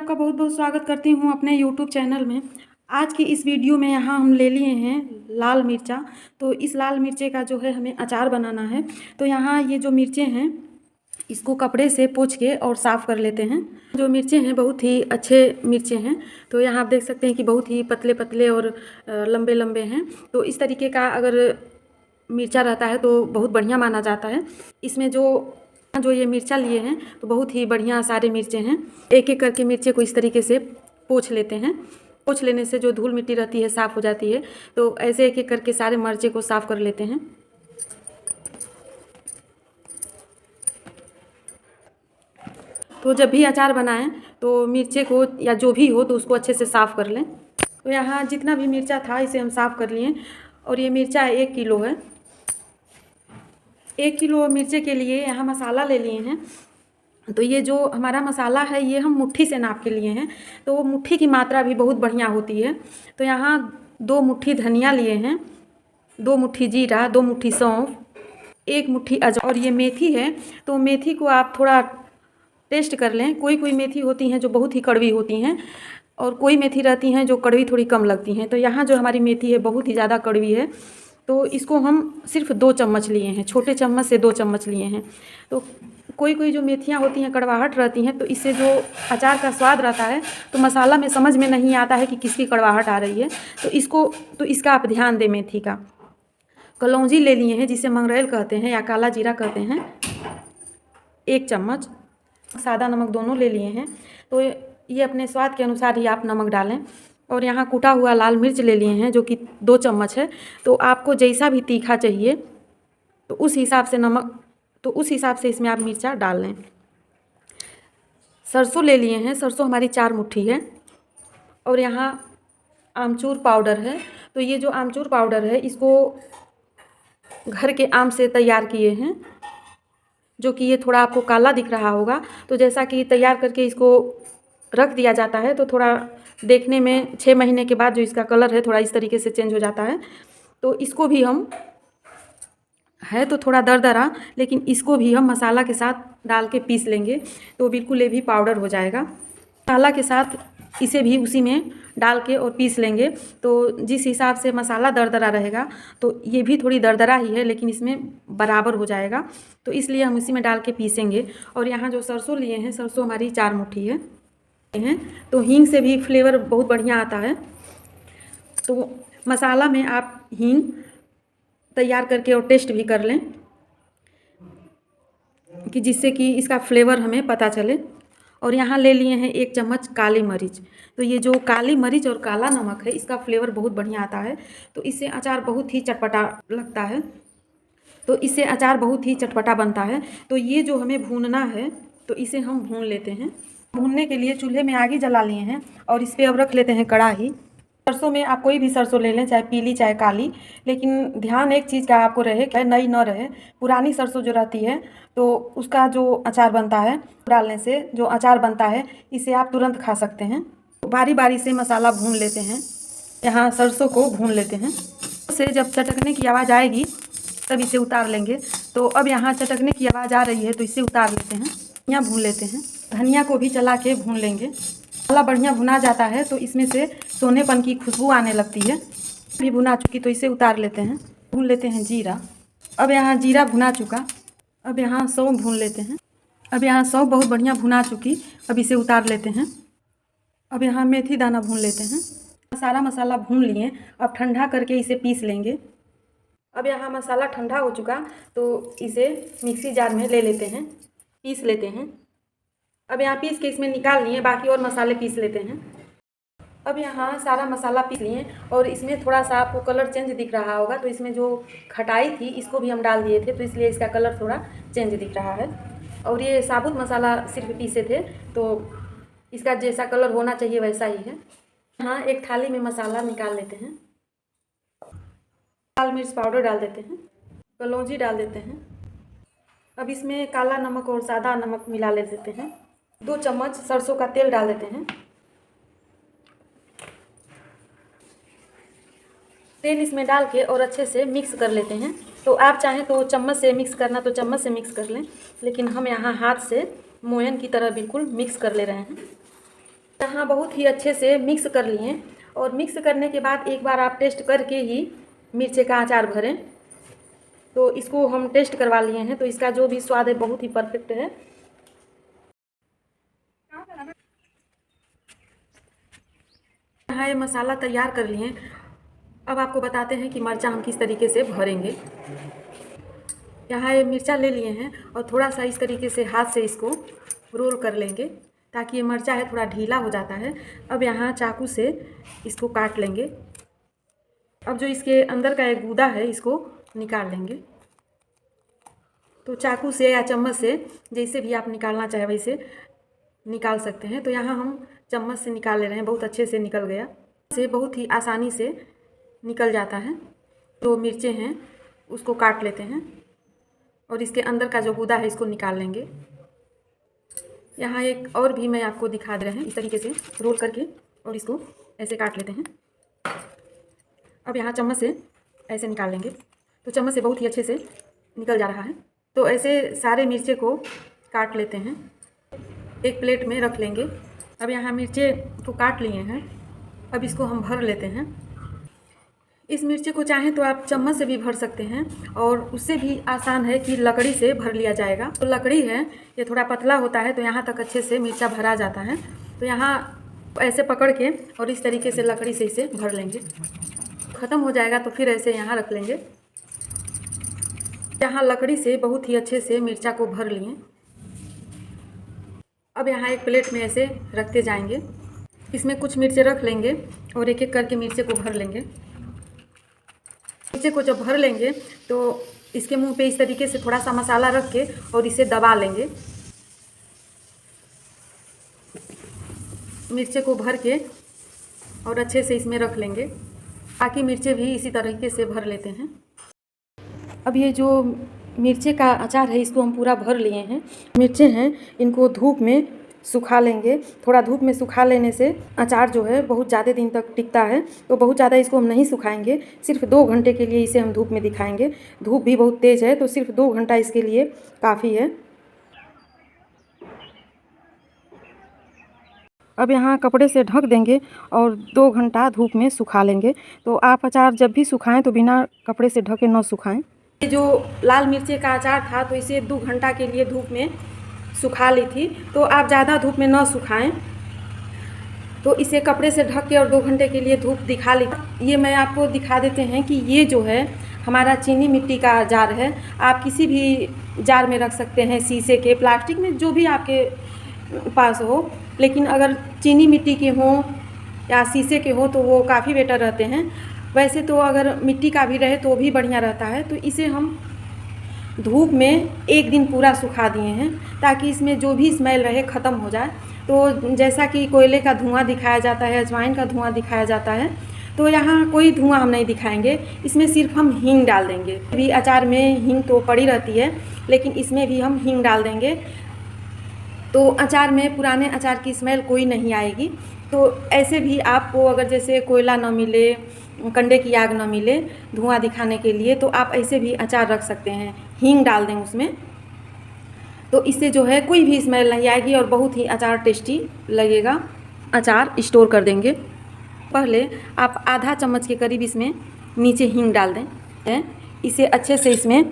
आपका बहुत बहुत स्वागत करती हूँ अपने यूट्यूब चैनल में। आज की इस वीडियो में यहाँ हम ले लिए हैं लाल मिर्चा। तो इस लाल मिर्चे का जो है हमें अचार बनाना है। तो यहाँ ये जो मिर्चें हैं इसको कपड़े से पोंछ के और साफ़ कर लेते हैं। जो मिर्चें हैं बहुत ही अच्छे मिर्चें हैं। तो यहाँ आप देख सकते हैं कि बहुत ही पतले पतले और लंबे लंबे हैं। तो इस तरीके का अगर मिर्चा रहता है तो बहुत बढ़िया माना जाता है। इसमें जो ये मिर्चा लिए हैं तो बहुत ही बढ़िया सारे मिर्चे हैं। एक एक करके मिर्चे को इस तरीके से पोंछ लेते हैं। पोंछ लेने से जो धूल मिट्टी रहती है साफ़ हो जाती है। तो ऐसे एक एक करके सारे मिर्चे को साफ़ कर लेते हैं। तो जब भी अचार बनाएं तो मिर्चे को या जो भी हो तो उसको अच्छे से साफ़ कर लें। तो यहाँ जितना भी मिर्चा था इसे हम साफ़ कर लिए और ये मिर्चा 1 किलो है। 1 किलो मिर्चे के लिए यहाँ मसाला ले लिए हैं। तो ये जो हमारा मसाला है ये हम मुट्ठी से नाप के लिए हैं। तो वो मुट्ठी की मात्रा भी बहुत बढ़िया होती है। तो यहाँ 2 मुट्ठी धनिया लिए हैं, 2 मुट्ठी जीरा, 2 मुट्ठी सौंफ, 1 मुट्ठी अजवाइन और ये मेथी है। तो मेथी को आप थोड़ा टेस्ट कर लें। कोई कोई मेथी होती हैं जो बहुत ही कड़वी होती हैं और कोई मेथी रहती हैं जो कड़वी थोड़ी कम लगती हैं। तो यहाँ जो हमारी मेथी है बहुत ही ज़्यादा कड़वी है। तो इसको हम सिर्फ 2 चम्मच लिए हैं, छोटे चम्मच से 2 चम्मच लिए हैं। तो कोई कोई जो मेथियाँ होती हैं कड़वाहट रहती हैं, तो इससे जो अचार का स्वाद रहता है तो मसाला में समझ में नहीं आता है कि किसकी कड़वाहट आ रही है। तो इसका आप ध्यान दें। मेथी का कलौंजी ले लिए हैं जिसे मंगरेल कहते हैं या काला जीरा कहते हैं, 1 चम्मच। सादा नमक दोनों ले लिए हैं। तो ये अपने स्वाद के अनुसार ही आप नमक डालें। और यहाँ कुटा हुआ लाल मिर्च ले लिए हैं जो कि 2 चम्मच है। तो आपको जैसा भी तीखा चाहिए तो उस हिसाब से इसमें आप मिर्चा डाल लें। सरसों ले लिए हैं, सरसों हमारी 4 मुट्ठी है। और यहाँ आमचूर पाउडर है। तो ये जो आमचूर पाउडर है इसको घर के आम से तैयार किए हैं, जो कि ये थोड़ा आपको काला दिख रहा होगा। तो जैसा कि तैयार करके इसको रख दिया जाता है तो थोड़ा देखने में 6 महीने के बाद जो इसका कलर है थोड़ा इस तरीके से चेंज हो जाता है। तो इसको भी हम है तो थोड़ा दरदरा, लेकिन इसको भी हम मसाला के साथ डाल के पीस लेंगे तो बिल्कुल ये भी पाउडर हो जाएगा। मसाला के साथ इसे भी उसी में डाल के और पीस लेंगे। तो जिस हिसाब से मसाला दरदरा रहेगा तो ये भी थोड़ी दरदरा ही है, लेकिन इसमें बराबर हो जाएगा। तो इसलिए हम इसी में डाल के पीसेंगे। और यहाँ जो सरसों लिए हैं, सरसों हमारी 4 मुट्ठी है। तो हींग से भी फ्लेवर बहुत बढ़िया आता है। तो मसाला में आप हींग तैयार करके और टेस्ट भी कर लें कि जिससे कि इसका फ्लेवर हमें पता चले। और यहाँ ले लिए हैं 1 चम्मच काली मिर्च। तो ये जो काली मिर्च और काला नमक है इसका फ्लेवर बहुत बढ़िया आता है। तो इससे अचार बहुत ही चटपटा लगता है। तो इससे अचार बहुत ही चटपटा बनता है। तो ये जो हमें भूनना है तो इसे हम भून लेते हैं। भूनने के लिए चूल्हे में आग जला लिए हैं और इस पर अब रख लेते हैं कढ़ाई। सरसों में आप कोई भी सरसों ले लें, चाहे पीली चाहे काली, लेकिन ध्यान एक चीज़ का आपको रहे कि नई न रहे। पुरानी सरसों जो रहती है तो उसका जो अचार बनता है, डालने से जो अचार बनता है इसे आप तुरंत खा सकते हैं। बारी बारी से मसाला भून लेते हैं। यहाँ सरसों को भून लेते हैं। से जब चटकने की आवाज़ आएगी तब इसे उतार लेंगे। तो अब यहाँ चटकने की आवाज़ आ रही है तो इसे उतार लेते हैं। धनिया भून लेते हैं। धनिया को भी चला के भून लेंगे। मसाला बढ़िया भुना जाता है तो इसमें से सोनेपन की खुशबू आने लगती है। भी भुना चुकी तो इसे उतार लेते हैं। भून लेते हैं जीरा। अब यहाँ जीरा भुना चुका। अब यहाँ सौंफ भून लेते हैं। अब यहाँ सौंफ बहुत बढ़िया भुना चुकी, अब इसे उतार लेते हैं। अब यहाँ मेथी दाना भून लेते हैं। सारा मसाला भून लिए, अब ठंडा करके इसे पीस लेंगे। अब यहाँ मसाला ठंडा हो चुका तो इसे मिक्सी जार में ले लेते हैं, पीस लेते हैं। अब यहाँ पीस के इसमें निकाल लिए, बाकी और मसाले पीस लेते हैं। अब यहाँ सारा मसाला पीस लिए और इसमें थोड़ा सा आपको कलर चेंज दिख रहा होगा। तो इसमें जो खटाई थी इसको भी हम डाल दिए थे तो इसलिए इसका कलर थोड़ा चेंज दिख रहा है। और ये साबुत मसाला सिर्फ पीसे थे तो इसका जैसा कलर होना चाहिए वैसा ही है। यहाँ एक थाली में मसाला निकाल लेते हैं। लाल मिर्च पाउडर डाल देते हैं, कलौंजी डाल देते हैं। अब इसमें काला नमक और सादा नमक मिला ले देते हैं। 2 चम्मच सरसों का तेल डाल देते हैं। तेल इसमें डाल के और अच्छे से मिक्स कर लेते हैं। तो आप चाहें तो चम्मच से मिक्स करना तो चम्मच से मिक्स कर लें, लेकिन हम यहाँ हाथ से मोयन की तरह बिल्कुल मिक्स कर ले रहे हैं। यहाँ बहुत ही अच्छे से मिक्स कर लिए और मिक्स करने के बाद एक बार आप टेस्ट करके ही मिर्चे का अचार भरें। तो इसको हम टेस्ट करवा लिए हैं, तो इसका जो भी स्वाद है बहुत ही परफेक्ट है। यहाँ ये मसाला तैयार कर लिए। अब आपको बताते हैं कि मिर्चा हम किस तरीके से भरेंगे। यहाँ ये मिर्चा ले लिए हैं और थोड़ा सा इस तरीके से हाथ से इसको रोल कर लेंगे ताकि ये मिर्चा है थोड़ा ढीला हो जाता है। अब यहाँ चाकू से इसको काट लेंगे। अब जो इसके अंदर का एक गूदा है इसको निकाल लेंगे। तो चाकू से या चम्मच से जैसे भी आप निकालना चाहे वैसे निकाल सकते हैं। तो यहाँ हम चम्मच से निकाल ले रहे हैं, बहुत अच्छे से निकल गया। से बहुत ही आसानी से निकल जाता है। तो मिर्चें हैं उसको काट लेते हैं और इसके अंदर का जो गूदा है इसको निकाल लेंगे। यहाँ एक और भी मैं आपको दिखा दे रहे हैं, इस तरीके से रोल करके और इसको ऐसे काट लेते हैं। अब यहाँ चम्मच से ऐसे निकाल लेंगे। तो चम्मच से बहुत ही अच्छे से निकल जा रहा है। तो ऐसे सारे मिर्चे को काट लेते हैं, एक प्लेट में रख लेंगे। अब यहाँ मिर्चे को काट लिए हैं, अब इसको हम भर लेते हैं। इस मिर्चे को चाहें तो आप चम्मच से भी भर सकते हैं और उससे भी आसान है कि लकड़ी से भर लिया जाएगा। तो लकड़ी है ये थोड़ा पतला होता है तो यहाँ तक अच्छे से मिर्चा भरा जाता है। तो यहाँ ऐसे पकड़ के और इस तरीके से लकड़ी से इसे भर लेंगे। ख़त्म हो जाएगा तो फिर ऐसे यहाँ रख लेंगे। यहाँ लकड़ी से बहुत ही अच्छे से मिर्चा को भर लिए। अब यहाँ एक प्लेट में ऐसे रखते जाएंगे, इसमें कुछ मिर्चे रख लेंगे और एक एक करके मिर्चे को भर लेंगे। मिर्चे को जब भर लेंगे तो इसके मुंह पे इस तरीके से थोड़ा सा मसाला रख के और इसे दबा लेंगे। मिर्चे को भर के और अच्छे से इसमें रख लेंगे। बाकी मिर्चे भी इसी तरीके से भर लेते हैं। अब ये जो मिर्चे का अचार है इसको हम पूरा भर लिए हैं। मिर्चे हैं इनको धूप में सुखा लेंगे। थोड़ा धूप में सुखा लेने से अचार जो है बहुत ज़्यादा दिन तक टिकता है। तो बहुत ज़्यादा इसको हम नहीं सुखाएंगे, सिर्फ 2 घंटे के लिए इसे हम धूप में दिखाएंगे। धूप भी बहुत तेज़ है तो सिर्फ 2 घंटा इसके लिए काफ़ी है। अब यहाँ कपड़े से ढक देंगे और 2 घंटा धूप में सुखा लेंगे। तो आप अचार जब भी सुखाएं तो बिना कपड़े से ढके न सुखाएं। ये जो लाल मिर्चे का अचार था तो इसे 2 घंटा के लिए धूप में सुखा ली थी। तो आप ज़्यादा धूप में न सुखाएं। तो इसे कपड़े से ढक के और 2 घंटे के लिए धूप दिखा ली। ये मैं आपको दिखा देते हैं कि ये जो है हमारा चीनी मिट्टी का जार है। आप किसी भी जार में रख सकते हैं, शीशे के, प्लास्टिक में, जो भी आपके पास हो। लेकिन अगर चीनी मिट्टी के हों या शीशे के हो तो वो काफ़ी बेटर रहते हैं। वैसे तो अगर मिट्टी का भी रहे तो भी बढ़िया रहता है। तो इसे हम धूप में 1 दिन पूरा सुखा दिए हैं ताकि इसमें जो भी स्मेल रहे ख़त्म हो जाए। तो जैसा कि कोयले का धुआं दिखाया जाता है, अजवाइन का धुआं दिखाया जाता है, तो यहाँ कोई धुआं हम नहीं दिखाएंगे। इसमें सिर्फ हम हींग डाल देंगे। भी अचार में हींग तो पड़ी रहती है लेकिन इसमें भी हम हींग डाल देंगे तो अचार में पुराने अचार की स्मेल कोई नहीं आएगी। तो ऐसे भी आपको अगर जैसे कोयला न मिले, कंडे की आग न मिले धुआं दिखाने के लिए, तो आप ऐसे भी अचार रख सकते हैं। हींग डाल दें उसमें तो इससे जो है कोई भी स्मेल नहीं आएगी और बहुत ही अचार टेस्टी लगेगा। अचार स्टोर कर देंगे। पहले आप आधा चम्मच के करीब इसमें नीचे हींग डाल दें। इसे अच्छे से इसमें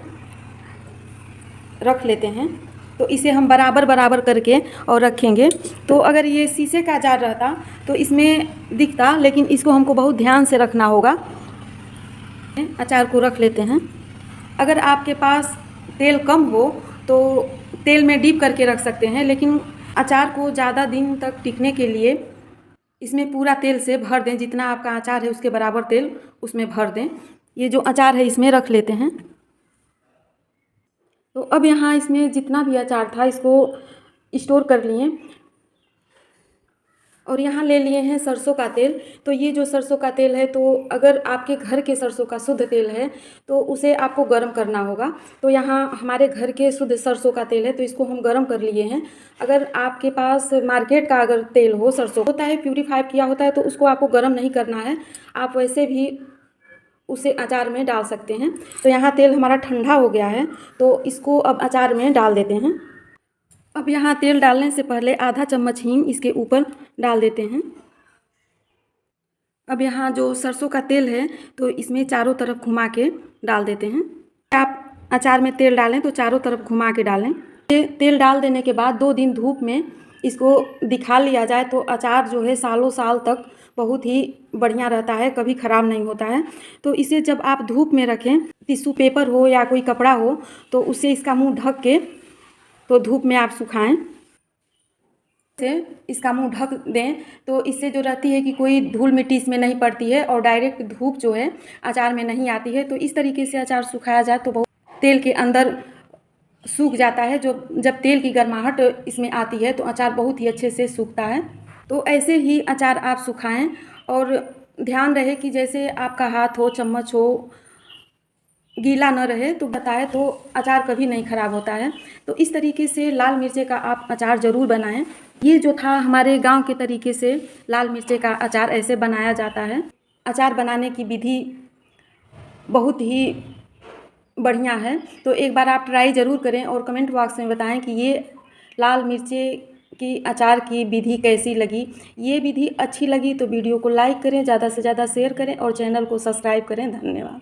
रख लेते हैं। तो इसे हम बराबर बराबर करके और रखेंगे। तो अगर ये शीशे का जार रहता तो इसमें दिखता, लेकिन इसको हमको बहुत ध्यान से रखना होगा। अचार को रख लेते हैं। अगर आपके पास तेल कम हो तो तेल में डीप करके रख सकते हैं, लेकिन अचार को ज़्यादा दिन तक टिकने के लिए इसमें पूरा तेल से भर दें। जितना आपका अचार है उसके बराबर तेल उसमें भर दें। ये जो अचार है इसमें रख लेते हैं। तो अब यहाँ इसमें जितना भी अचार था इसको स्टोर कर लिए और यहाँ ले लिए हैं सरसों का तेल। तो ये जो सरसों का तेल है, तो अगर आपके घर के सरसों का शुद्ध तेल है तो उसे आपको गर्म करना होगा। तो यहाँ हमारे घर के शुद्ध सरसों का तेल है तो इसको हम गर्म कर लिए हैं। अगर आपके पास मार्केट का अगर तेल हो, सरसों होता है प्यूरीफाई किया होता है, तो उसको आपको गर्म नहीं करना है, आप वैसे भी उसे अचार में डाल सकते हैं। तो यहाँ तेल हमारा ठंडा हो गया है तो इसको अब अचार में डाल देते हैं। अब यहाँ तेल डालने से पहले आधा चम्मच हींग इसके ऊपर डाल देते हैं। अब यहाँ जो सरसों का तेल है तो इसमें चारों तरफ घुमा के डाल देते हैं। आप अचार में तेल डालें तो चारों तरफ घुमा के डालें। ये तेल डाल देने के बाद 2 दिन धूप में इसको दिखा लिया जाए तो अचार जो है सालों साल तक बहुत ही बढ़िया रहता है, कभी ख़राब नहीं होता है। तो इसे जब आप धूप में रखें, टिश्यू पेपर हो या कोई कपड़ा हो तो उससे इसका मुंह ढक के तो धूप में आप सुखाएं। से इसका मुंह ढक दें तो इससे जो रहती है कि कोई धूल मिट्टी इसमें नहीं पड़ती है और डायरेक्ट धूप जो है अचार में नहीं आती है। तो इस तरीके से अचार सुखाया जाए तो बहुत तेल के अंदर सूख जाता है। जब तेल की गर्माहट इसमें आती है तो अचार बहुत ही अच्छे से सूखता है। तो ऐसे ही अचार आप सुखाएं और ध्यान रहे कि जैसे आपका हाथ हो, चम्मच हो, गीला न रहे तो बताए तो अचार कभी नहीं ख़राब होता है। तो इस तरीके से लाल मिर्चे का आप अचार ज़रूर बनाएं। ये जो था हमारे गांव के तरीके से लाल मिर्चे का अचार ऐसे बनाया जाता है। अचार बनाने की विधि बहुत ही बढ़िया है, तो एक बार आप ट्राई ज़रूर करें और कमेंट बॉक्स में बताएं कि ये लाल मिर्चे की अचार की विधि कैसी लगी। ये विधि अच्छी लगी तो वीडियो को लाइक करें, ज़्यादा से ज़्यादा शेयर करें और चैनल को सब्सक्राइब करें। धन्यवाद।